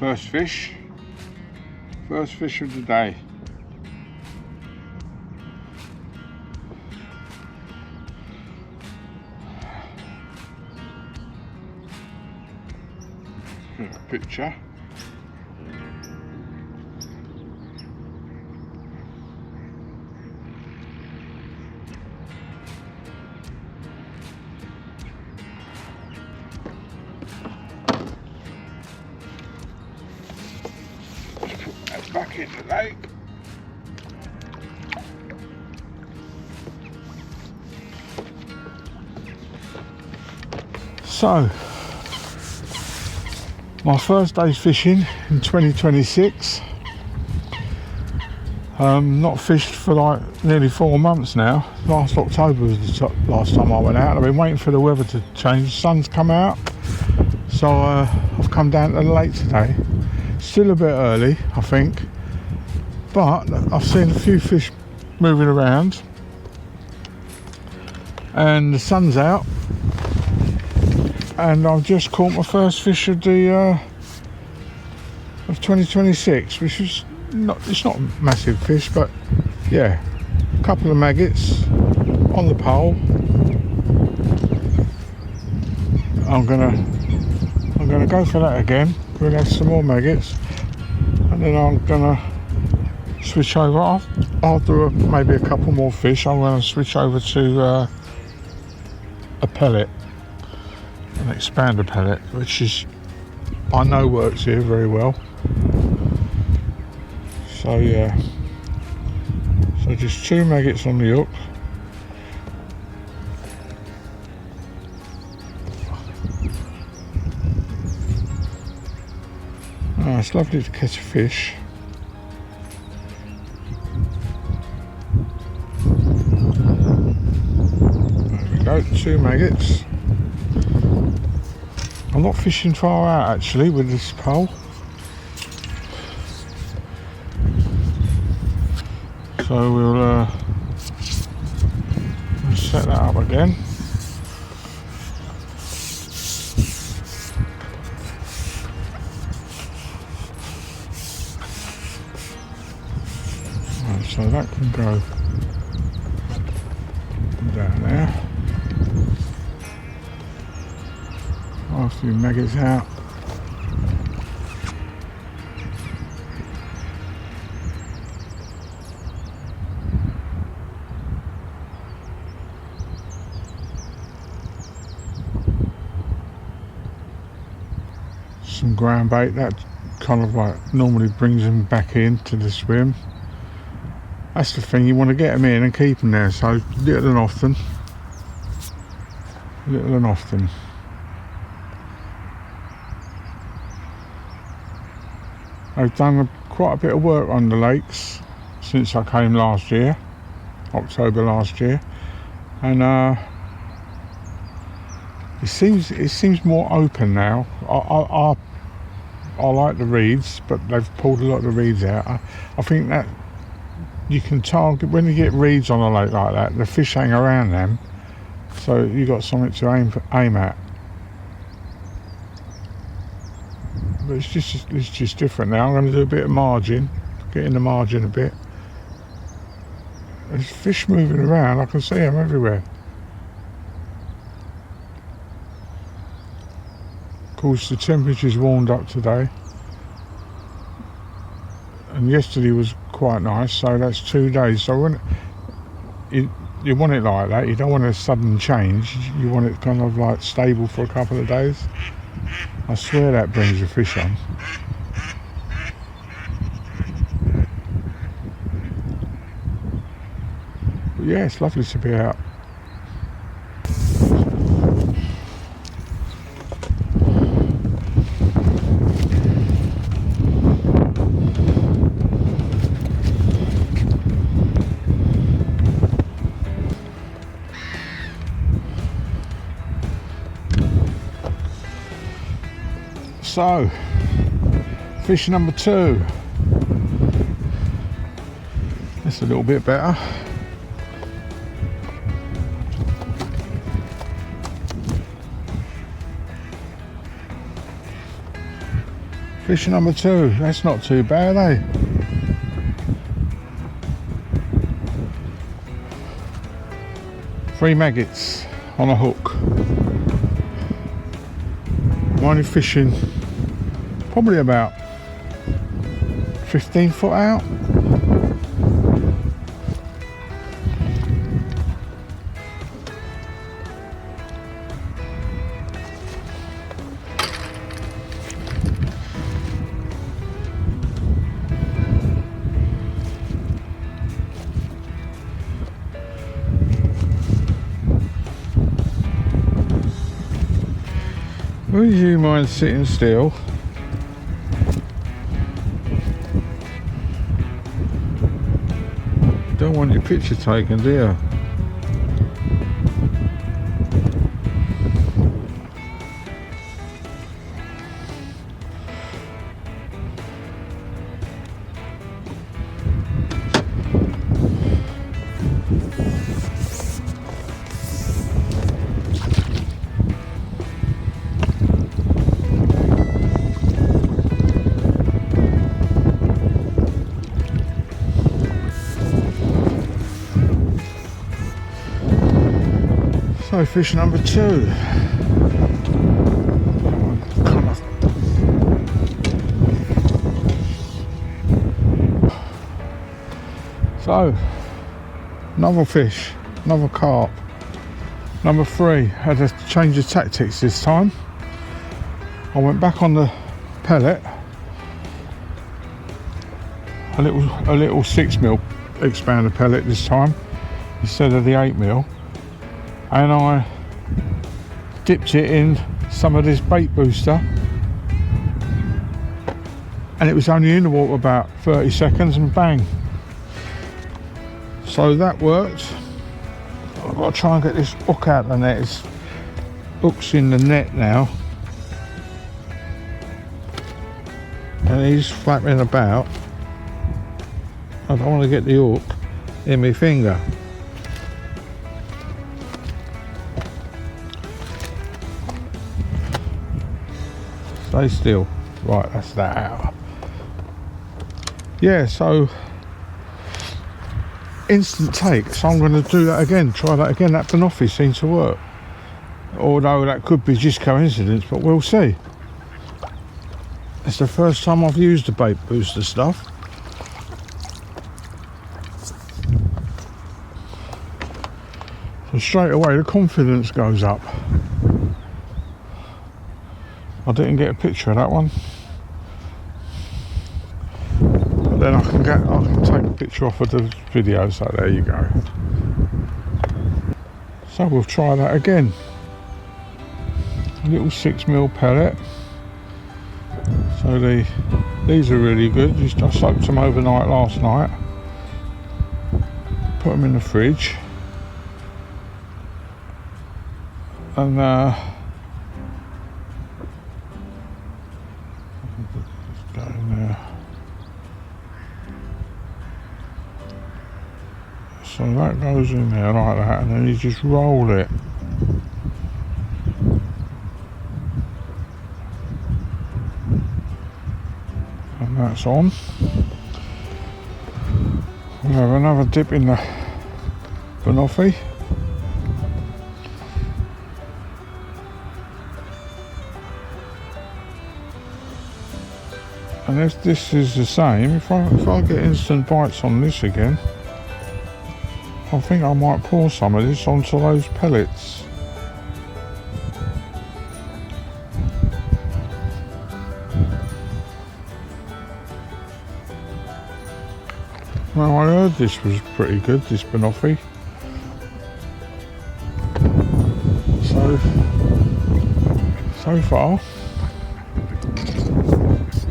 First fish of the day. Here's a picture. Back in the lake. So, my first day's fishing in 2026. Not fished for like nearly 4 months now. Last October was the last time I went out. I've been waiting for the weather to change. The sun's come out, so I've come down to the lake today. Still a bit early, I think, but I've seen a few fish moving around and the sun's out, and I've just caught my first fish of the of 2026, which is it's not a massive fish, but yeah, a couple of maggots on the pole. I'm gonna go for that again. We'll have some more maggots, and then I'm gonna switch over after maybe a couple more fish. I'm gonna switch over to a pellet, an expander pellet, which is I know works here very well. So yeah, so just 2 maggots on the hook. It's lovely to catch a fish. There we go, 2 maggots. I'm not fishing far out actually with this pole. So we'll set that up again. So that can go down there. After the maggots out. Some ground bait, that kind of like normally brings them back into the swim. That's the thing, you want to get them in and keep them there, so little and often. I've done quite a bit of work on the lakes since I came last year, October last year, and it seems more open now. I like the reeds, but they've pulled a lot of the reeds out. I think that you can target, when you get reeds on a lake like that, the fish hang around them, so you got something to aim at. But it's just different now. I'm going to do a bit of margin, get in the margin a bit. There's fish moving around, I can see them everywhere. Of course, the temperature's warmed up today, and yesterday was quite nice, so that's 2 days. So when you want it like that, you don't want a sudden change, you want it kind of like stable for a couple of days. I swear that brings the fish on. But yeah, it's lovely to be out. So, fish number 2. That's a little bit better. Fish number 2, that's not too bad, eh? Three maggots on a hook. I'm only fishing probably about 15 foot out. Would you mind sitting still? Don't want your picture taken, do you? So fish number 2. So another fish, another carp. Number 3, had a change of tactics this time. I went back on the pellet, a little 6mm expander pellet this time instead of the 8mm. And I dipped it in some of this bait booster, and it was only in the water about 30 seconds and bang. So that worked. I've got to try and get this hook out of the net. It's hook's in the net now, and he's flapping about. I don't want to get the hook in my finger. Stay still. Right, that's that out. Yeah, so instant take. So I'm going to do that again. Try that again. That banoffee seemed to work. Although that could be just coincidence, but we'll see. It's the first time I've used the bait booster stuff. So straight away the confidence goes up. I didn't get a picture of that one, but then I can take a picture off of the video, so there you go. So we'll try that again. A little 6mm pellet. So these are really good. I soaked them overnight last night, put them in the fridge, and go in there. So that goes in there like that, and then you just roll it. And that's on. We'll have another dip in the banoffee. And if this is the same, if I get instant bites on this again, I think I might pour some of this onto those pellets. Well, I heard this was pretty good, this banoffee. So far,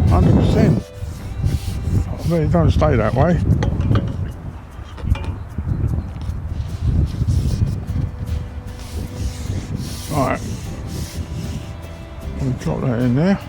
100%. I bet it don't stay that way. Right, I'll drop that in there.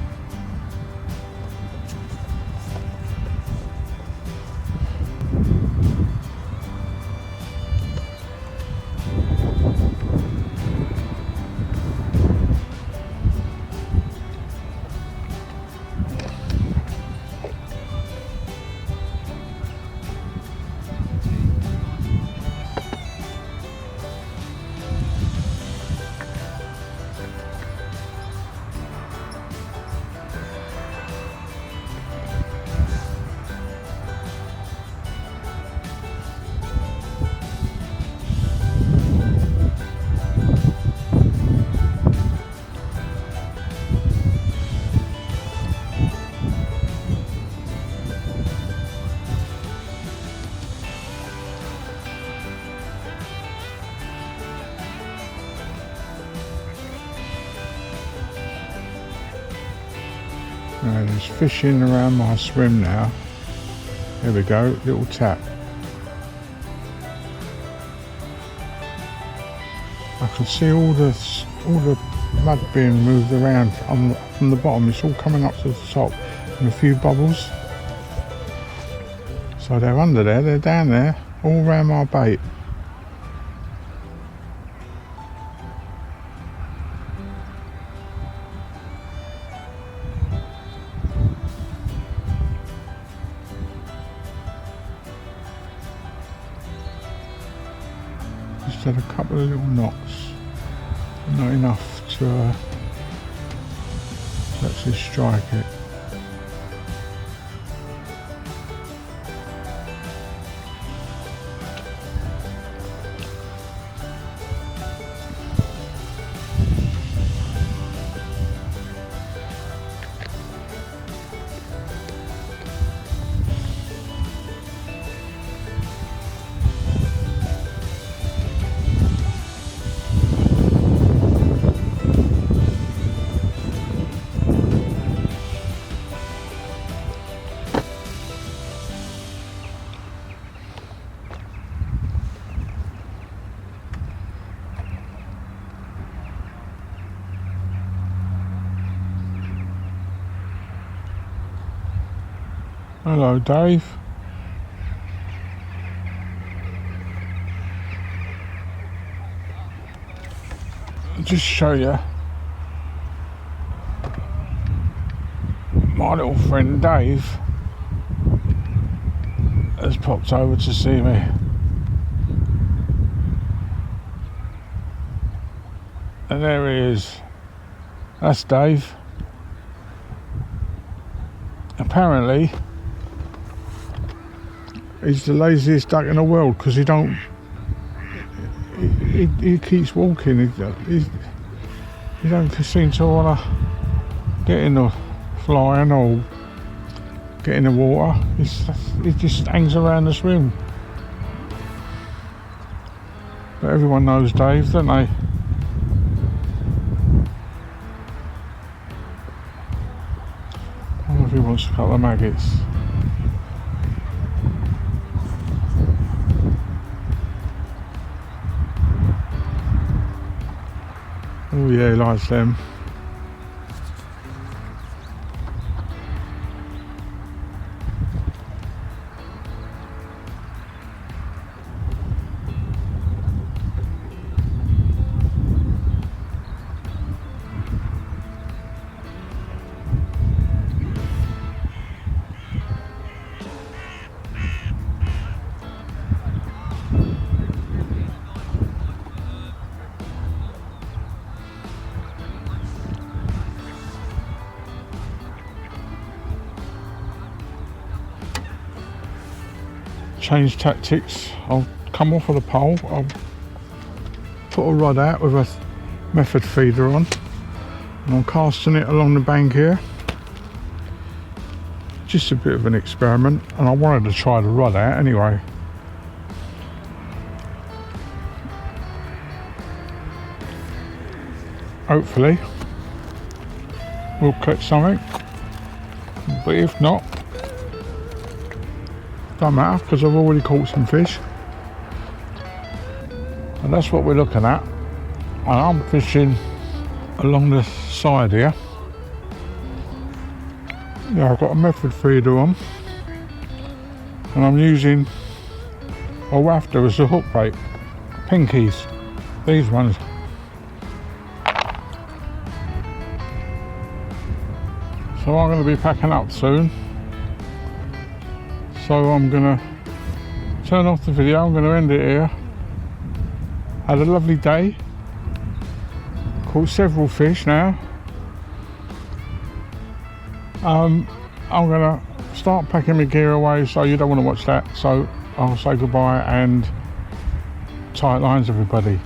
Now there's fishing around my swim now. There we go, little tap. I can see all the mud being moved around from the bottom. It's all coming up to the top and a few bubbles. So they're under there, they're down there, all around my bait. Just had a couple of little knocks, not enough to actually strike it. Hello, Dave. I'll just show you my little friend Dave has popped over to see me. And there he is. That's Dave. Apparently he's the laziest duck in the world because he keeps walking. He don't seem to want to get in the flying or get in the water. He just hangs around the swim. But everyone knows Dave, don't they? I wonder if he wants a couple of maggots. Oh yeah, he likes them. Change tactics. I'll come off of the pole, I'll put a rod out with a method feeder on and I'm casting it along the bank here. Just a bit of an experiment, and I wanted to try the rod out anyway. Hopefully we'll catch something, but if not, don't matter because I've already caught some fish. And that's what we're looking at. And I'm fishing along the side here. Yeah, I've got a method feeder on. And I'm using a wafter as a hook bait. Pinkies. These ones. So I'm going to be packing up soon. So I'm going to turn off the video, I'm going to end it here. Had a lovely day. Caught several fish now. I'm going to start packing my gear away, so you don't want to watch that. So I'll say goodbye and tight lines everybody.